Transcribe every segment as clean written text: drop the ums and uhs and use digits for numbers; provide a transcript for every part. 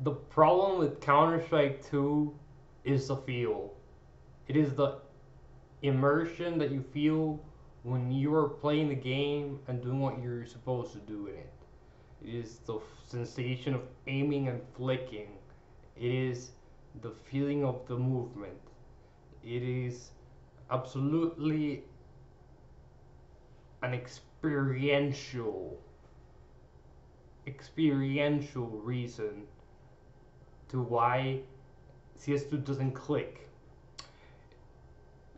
The problem with Counter-Strike 2 is the feel. It is the immersion that you feel when you are playing the game and doing what you're supposed to do in it. It is the sensation of aiming and flicking. It is the feeling of the movement. It is absolutely an experiential reason to why CS2 doesn't click.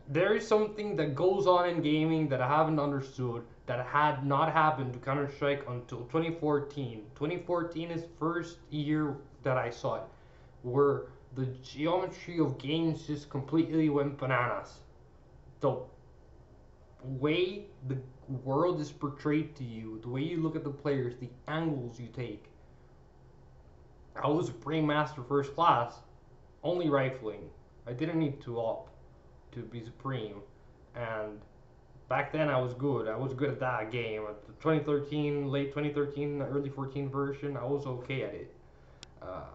There is something that goes on in gaming that I haven't understood that had not happened to Counter Strike until 2014. 2014 is first year that I saw it, where the geometry of games just completely went bananas. The way the world is portrayed to you, the way you look at the players, the angles you take. I was a Supreme Master First Class, only rifling. I didn't need to op to be Supreme, and back then I was good. I was good at that game. At the 2013, late 2013, early 14 version, I was okay at it. Uh,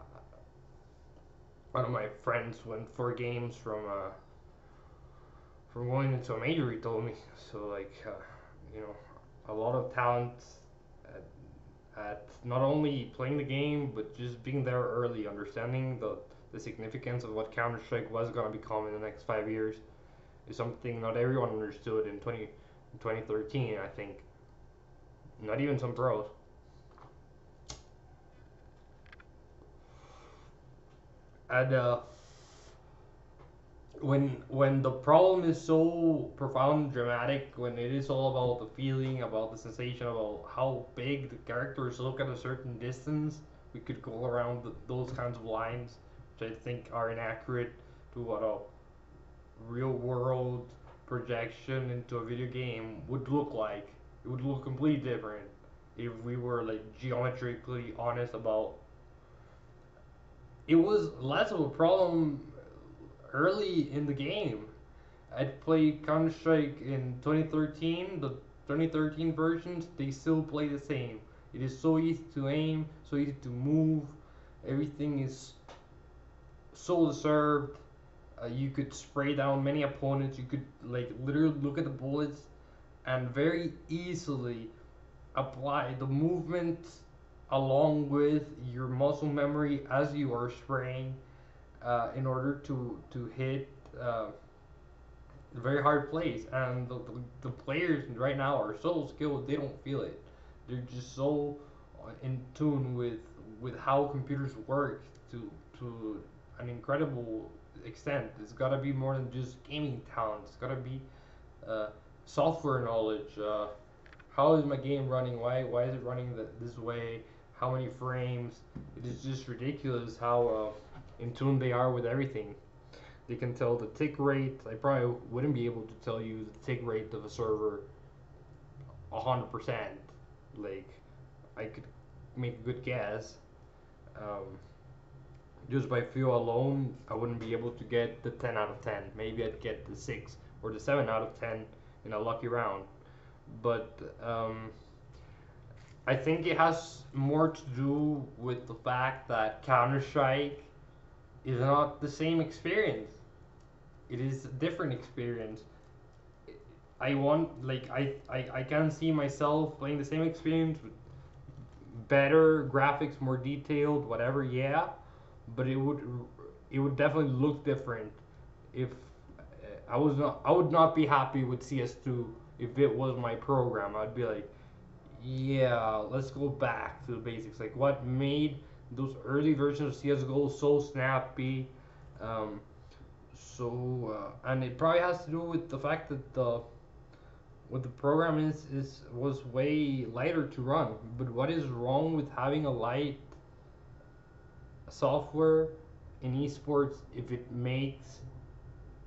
One of my friends went 4 games from going into a major. He told me so. You know, a lot of talent at not only playing the game but just being there early, understanding the significance of what Counter Strike was gonna become in the next 5 years is something not everyone understood in 2013. I think not even some pros. And when the problem is so profound and dramatic, when it is all about the feeling, about the sensation, about how big the characters look at a certain distance, we could go around those kinds of lines, which I think are inaccurate to what a real world projection into a video game would look like. It would look completely different if we were like geometrically honest about. It was less of a problem early in the game. I'd played Counter Strike in 2013. The 2013 versions, they still play the same. It is so easy to aim, so easy to move. Everything is so deserved. You could spray down many opponents. You could like literally look at the bullets and very easily apply the movement along with your muscle memory as you are spraying in order to hit very hard plays. And the players right now are so skilled they don't feel it. They're just so in tune with how computers work to an incredible extent. It's got to be more than just gaming talent. It's got to be uh, software knowledge. How is my game running? Why is it running this way? How many frames? It is just ridiculous how in tune they are with everything. They can tell the tick rate. I probably wouldn't be able to tell you the tick rate of a server 100%. Like I could make a good guess. Um, just by feel alone, I wouldn't be able to get the 10 out of 10. Maybe I'd get the 6 or the 7 out of 10 in a lucky round. But I think it has more to do with the fact that Counter Strike is not the same experience. It is a different experience. I want like I can see myself playing the same experience with better graphics, more detailed, whatever. Yeah, but it would definitely look different if I would not be happy with CS2 if it was my program. I'd be like, yeah, let's go back to the basics. Like what made those early versions of CS:GO so snappy. Um, and it probably has to do with the fact that the what the program is was way lighter to run. But what is wrong with having a light software in esports if it makes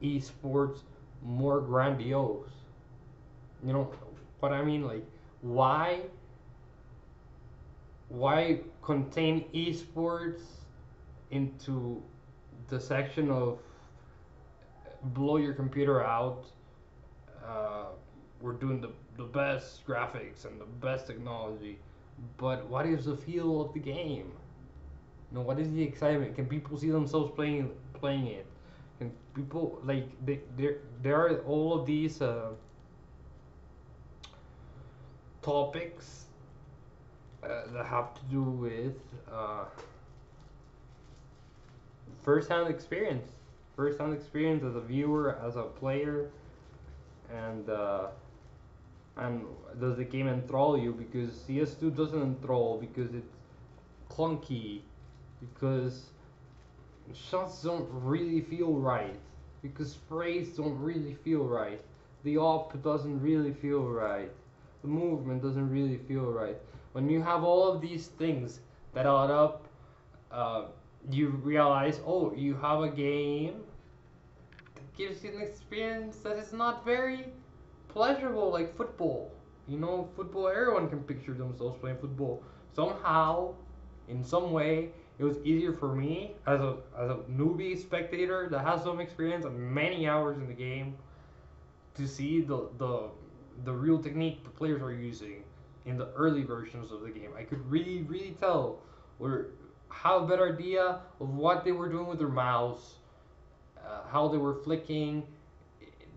esports more grandiose? You know what I mean? Like why why contain esports into the section of blow your computer out? Uh, we're doing the best graphics and the best technology, but what is the feel of the game? You know, what is the excitement? Can people see themselves playing it? Can people like there are all of these topics that have to do with uh, first-hand experience, first-hand experience as a viewer, as a player, and and does the game enthrall you? Because CS2 doesn't enthrall because it's clunky, because shots don't really feel right, because sprays don't really feel right, the op doesn't really feel right, the movement doesn't really feel right. When you have all of these things that add up, uh, you realize, oh, you have a game that gives you an experience that is not very pleasurable, like football. You know, football, everyone can picture themselves playing football. Somehow, in some way, it was easier for me as a newbie spectator that has some experience and many hours in the game to see the real technique the players are using in the early versions of the game. I could really tell or have a better idea of what they were doing with their mouse, how they were flicking.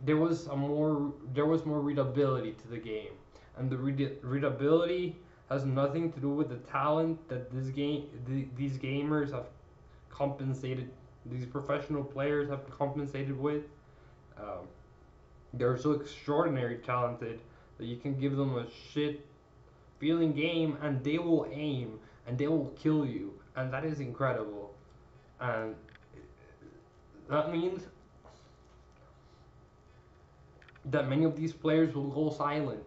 There was more readability to the game, and the readability has nothing to do with the talent that these gamers have compensated. These professional players have compensated with. Um, they're so extraordinary talented that you can give them a shit feeling game and they will aim and they will kill you, and that is incredible. And that means that many of these players will go silent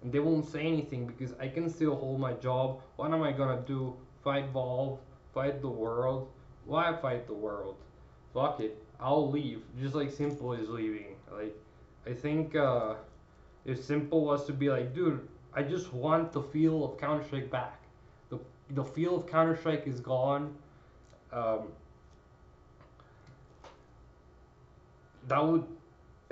and they won't say anything because I can still hold my job. What am I gonna do? Fight Valve? Fight the world? Why fight the world? Fuck it. I'll leave. Just like Simple is leaving. Like, I think if Simple was to be like, dude, I just want the feel of Counter Strike back. The the feel of Counter Strike is gone. Um, that would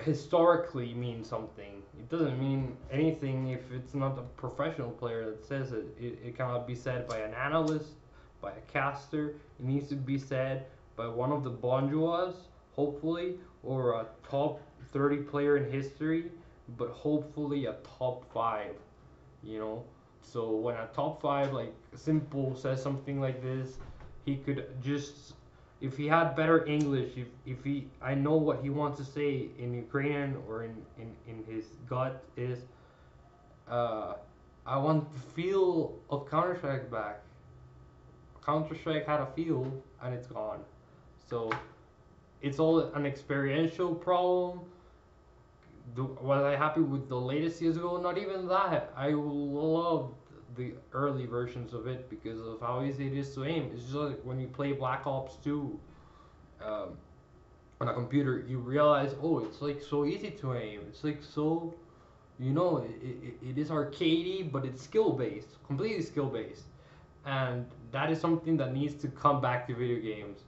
historically mean something. It doesn't mean anything if it's not a professional player that says it. It cannot be said by an analyst, by a caster. It needs to be said by one of the Bonjours, hopefully, or a top 30 player in history, but hopefully a top 5, you know? So when a top 5, like Simple, says something like this, he could just if he had better English, if he, I know what he wants to say in Ukrainian or in his gut is, uh, I want the feel of Counter Strike back. Counter Strike had a feel and it's gone. So it's all an experiential problem. Was I happy with the latest CS:GO? Not even that. I love the early versions of it because of how easy it is to aim. It's just like when you play Black Ops 2 um, on a computer, you realize, oh, it's like so easy to aim. It's like so, it is arcadey, but it's skill based, completely skill based, and that is something that needs to come back to video games.